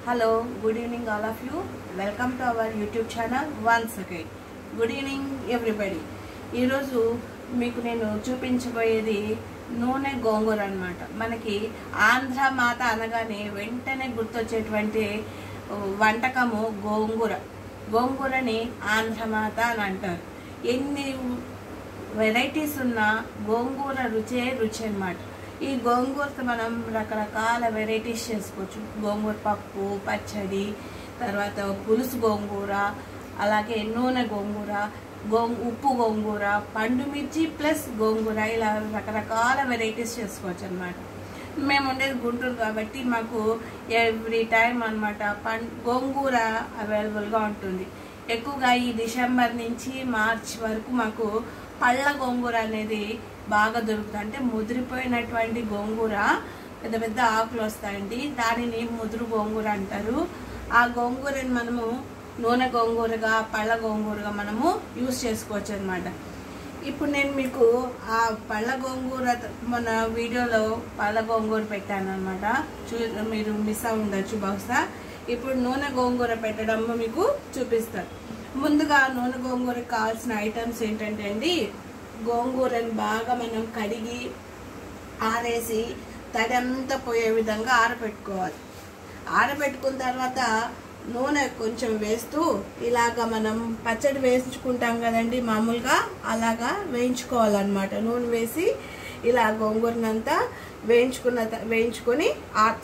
Hello, good evening all of you. Welcome to our YouTube channel once again. Good evening everybody. ఈ రోజు మీకు నేను చూపించబోయేది నూనె గోంగూర అన్నమాట. మనకి ఆంధ్ర మాత అనగానే వెంటనే గుర్తొచ్చేటువంటి వంటకము గోంగూర. గోంగూరని ఆంధ్ర మాత అని అంటారు. ఎన్ని వెరైటీస్ ఉన్న గోంగూర రుచే రుచి అన్నమాట. ఈ గోంగూరతో మనం రకరకాల వెరైటీస్ చేసుకోవచ్చు. గోంగూర పప్పు, పచ్చడి, తర్వాత పులుసు గోంగూర, అలాగే నూనె గోంగూర, ఉప్పు గోంగూర, పండు మిర్చి ప్లస్ గోంగూర, ఇలా రకరకాల వెరైటీస్ చేసుకోవచ్చు అన్నమాట. మేము ఉండేది గుంటూరు కాబట్టి మాకు ఎవ్రీ టైం అన్నమాట గోంగూర అవైలబుల్గా ఉంటుంది. ఎక్కువగా ఈ డిసెంబర్ నుంచి మార్చ్ వరకు మాకు పళ్ళ గోంగూర అనేది బాగా దొరుకుతుంది. అంటే ముదిరిపోయినటువంటి గోంగూర, పెద్ద పెద్ద ఆకులు వస్తాయండి, దానిని ముదురు గోంగూర అంటారు. ఆ గోంగూరని మనము నూనె గోంగూరగా, పళ్ళ గోంగూరగా మనము యూజ్ చేసుకోవచ్చు అనమాట. ఇప్పుడు నేను మీకు ఆ పళ్ళ గోంగూర మన వీడియోలో పళ్ళ గోంగూర పెట్టాను అనమాట. మీరు మిస్ అయి ఉండొచ్చు బహుశా. ఇప్పుడు నూనె గోంగూర పెట్టడం మీకు చూపిస్తాను. ముందుగా నూనె గోంగూరకు కావాల్సిన ఐటమ్స్ ఏంటంటే అండి, గోంగూరని బాగా మనం కడిగి ఆరేసి తడంతా పోయే విధంగా ఆరబెట్టుకోవాలి. ఆరబెట్టుకున్న తర్వాత నూనె కొంచెం వేస్తూ ఇలాగ మనం పచ్చడి వేయించుకుంటాం కదండి మామూలుగా, అలాగా వేయించుకోవాలన్నమాట. నూనె వేసి ఇలా గోంగూరనంతా వేయించుకొని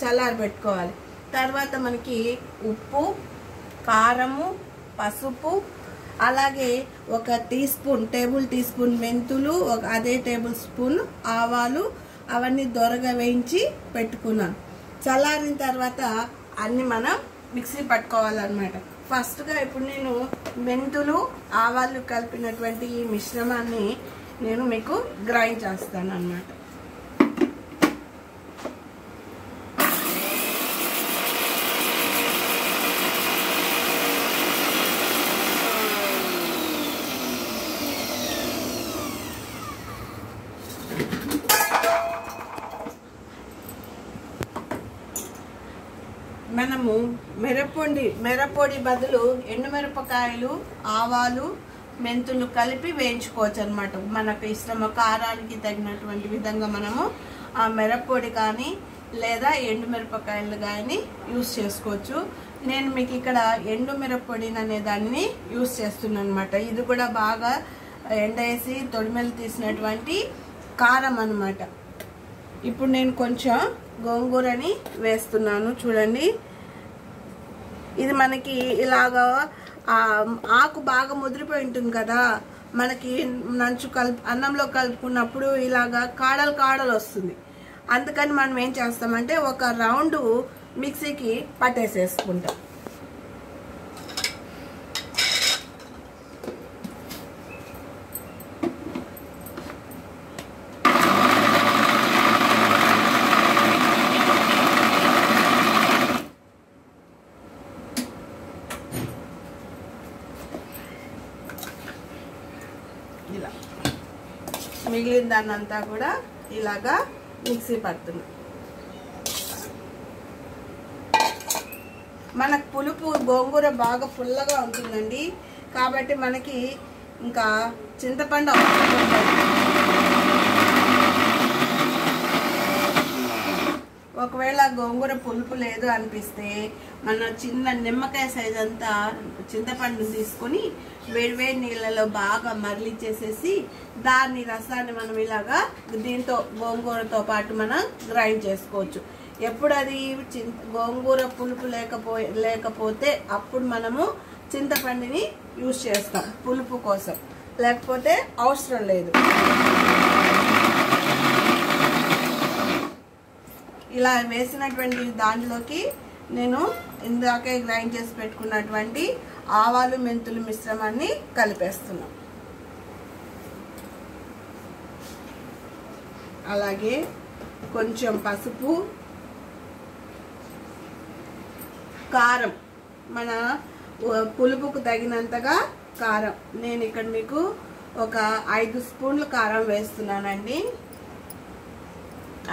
చల్లారబెట్టుకోవాలి. తర్వాత మనకి ఉప్పు, కారము, పసుపు, అలాగే ఒక టేబుల్ టీ స్పూన్ మెంతులు, అదే టేబుల్ స్పూన్ ఆవాలు, అవన్నీ దొరగా వేయించి పెట్టుకున్నాను. చల్లారిన తర్వాత అన్ని మనం మిక్సీ పట్టుకోవాలన్నమాట. ఫస్ట్గా ఇప్పుడు నేను మెంతులు, ఆవాలు కలిపినటువంటి ఈ మిశ్రమాన్ని నేను మీకు గ్రైండ్ చేస్తాను అన్నమాట. మనము మిరప్పొడి బదులు ఎండుమిరపకాయలు, ఆవాలు, మెంతులు కలిపి వేయించుకోవచ్చు అనమాట. మనకు ఇష్టం కారానికి తగినటువంటి విధంగా మనము ఆ మిరప్పొడి కానీ లేదా ఎండుమిరపకాయలు కానీ యూస్ చేసుకోవచ్చు. నేను మీకు ఇక్కడ ఎండుమిరప్పొడి అనే దాన్ని యూస్ చేస్తున్నాను అనమాట. ఇది కూడా బాగా ఎండేసి తొడిమెలు తీసినటువంటి కారం అన్నమాట. ఇప్పుడు నేను కొంచెం గోంగూరని వేస్తున్నాను. చూడండి, ఇది మనకి ఇలాగా ఆకు బాగా ముదిరిపోయి ఉంటుంది కదా, మనకి అన్నంలో కలుపుకున్నప్పుడు ఇలాగా కాడలు వస్తుంది. అందుకని మనం ఏం చేస్తామంటే ఒక రౌండ్ మిక్సీకి పట్టేసేసుకుంటాం. ఇలా మిగిలిన దాన్ని అంతా కూడా ఇలాగా మిక్సీ పడుతున్నాం. మనకు పులుపు గోంగూర బాగా పుల్లగా ఉంటుందండి, కాబట్టి మనకి ఇంకా చింతపండు అవసరం ఉంటుంది. ఒకవేళ గోంగూర పులుపు లేదు అనిపిస్తే మన చిన్న నిమ్మకాయ సైజ్ అంతా చింతపండు తీసుకొని వేడివేడి నీళ్ళలో బాగా మరలిచ్చేసేసి దాని రసాన్ని మనం ఇలాగా దీంతో గోంగూరతో పాటు మనం గ్రైండ్ చేసుకోవచ్చు. ఎప్పుడు అది గోంగూర పులుపు లేకపోతే అప్పుడు మనము చింతపండుని యూజ్ చేస్తాం పులుపు కోసం, లేకపోతే అవసరం లేదు. ఇలా వేసినటువంటి దాంట్లోకి నేను ఇందాకే గ్రైండ్ చేసి పెట్టుకున్నటువంటి ఆవాలు, మెంతులు మిశ్రమాన్ని కలిపేస్తున్నాం. అలాగే కొంచెం పసుపు, కారం, మన పులుపుకు తగినంతగా కారం. నేను ఇక్కడ మీకు ఒక 5 స్పూన్ల కారం వేస్తున్నానండి.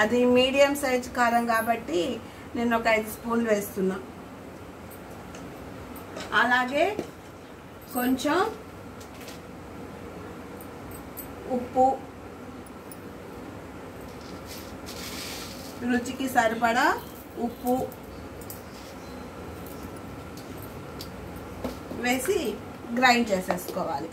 అది మీడియం సైజ్ కారం కాబట్టి నేను ఒక 5 స్పూన్లు వేస్తున్నా. అలాగే కొంచెం ఉప్పు, రుచికి సరిపడా ఉప్పు వేసి గ్రైండ్ చేసేసుకోవాలి.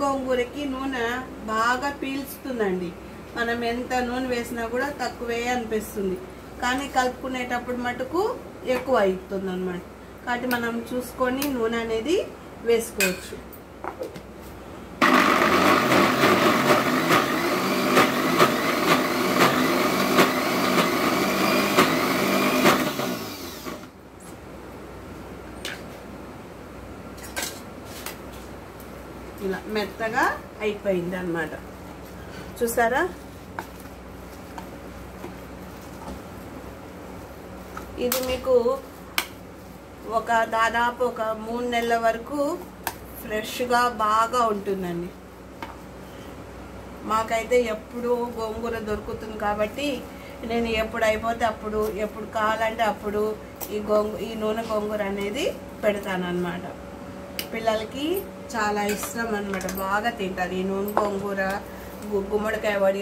గోంగూరకి నూనె బాగా పీల్చుతుందండి. మనం ఎంత నూనె వేసినా కూడా తక్కువే అనిపిస్తుంది, కానీ కలుపుకునేటప్పుడు మటుకు ఎక్కువ అవుతుంది అన్నమాట. కాబట్టి మనం చూసుకొని నూనె అనేది వేసుకోవచ్చు. ఇలా మెత్తగా అయిపోయింది అన్నమాట. చూసారా? ఇది మీకు దాదాపు ఒక 3 నెలల వరకు ఫ్రెష్గా బాగా ఉంటుందండి. మాకైతే ఎప్పుడు గోంగూర దొరుకుతుంది కాబట్టి నేను ఎప్పుడు అయిపోతే అప్పుడు, ఎప్పుడు కావాలంటే అప్పుడు ఈ నూనె గోంగూర అనేది పెడతాను అన్నమాట. పిల్లలకి చాలా ఇష్టం అన్నమాట, బాగా తింటారు ఈ నూనె గోంగూర. గుమ్మడికాయ వడి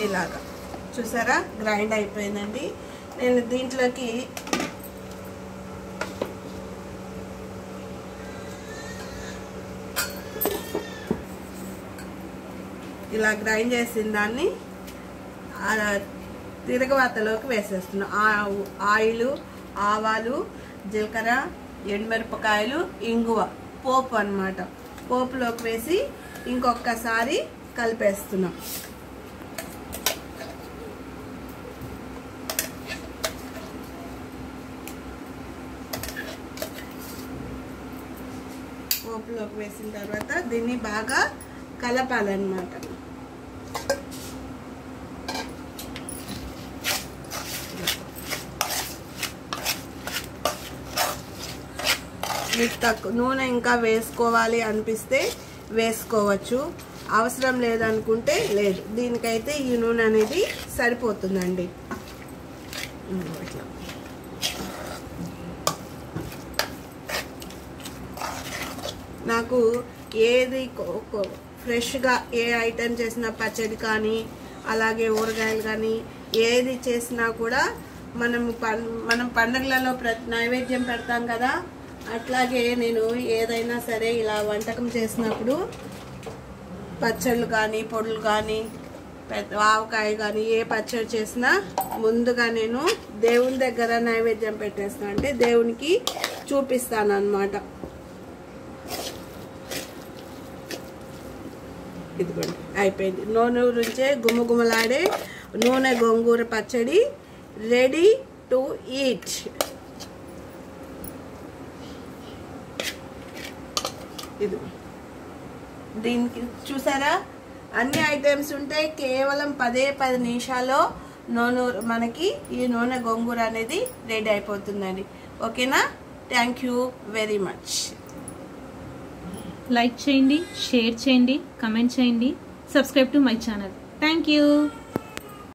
ఇలాగా. చూసారా? గ్రైండ్ అయిపోయిందండి. నేను దీంట్లోకి ఇలా గ్రైండ్ చేసిన దాన్ని తిరగవాతలోకి వేసేస్తున్నాం. ఆయిల్, ఆవాలు, జీలకర్ర, ఎండుమిరపకాయలు, ఇంగువ పోపు అన్నమాట. పోపులోకి వేసి ఇంకొకసారి కలిపేస్తున్నాం. పోపులోకి వేసిన తర్వాత దీన్ని బాగా కలపాలన్నమాట. మీకు నూనె ఇంకా వేసుకోవాలి అనిపిస్తే వేసుకోవచ్చు, అవసరం లేదనుకుంటే లేదు. దీనికైతే ఈ నూనె అనేది సరిపోతుందండి. ఇట్లా నాకు ఏది ఫ్రెష్గా ఏ ఐటెం చేసినా, పచ్చడి కానీ అలాగే ఊరగాయలు కానీ ఏది చేసినా కూడా మనం పండుగలలో నైవేద్యం పెడతాం కదా, అట్లాగే నేను ఏదైనా సరే ఇలా వంటకం చేసినప్పుడు పచ్చళ్ళు కానీ పొడులు కానీ ఆవకాయ కానీ ఏ పచ్చడి చేసినా ముందుగా నేను దేవుని దగ్గర నైవేద్యం పెట్టేస్తాను, అంటే దేవునికి చూపిస్తాను అన్నమాట. ఇదిగోండి అయిపోయింది. నూనె గుమగుమలాడే నూనె గోంగూర పచ్చడి రెడీ టు ఈట్. ఇది దీనికి చూసారా? అన్ని ఐటమ్స్ ఉంటాయి. కేవలం 10 నిమిషాల్లో మనకి ఈ నూనె గోంగూర అనేది రెడీ అయిపోతుందండి. ఓకేనా? Thank you very much. Like చేయండి, షేర్ చేయండి, కమెంట్ చేయండి, subscribe to my channel. Thank you.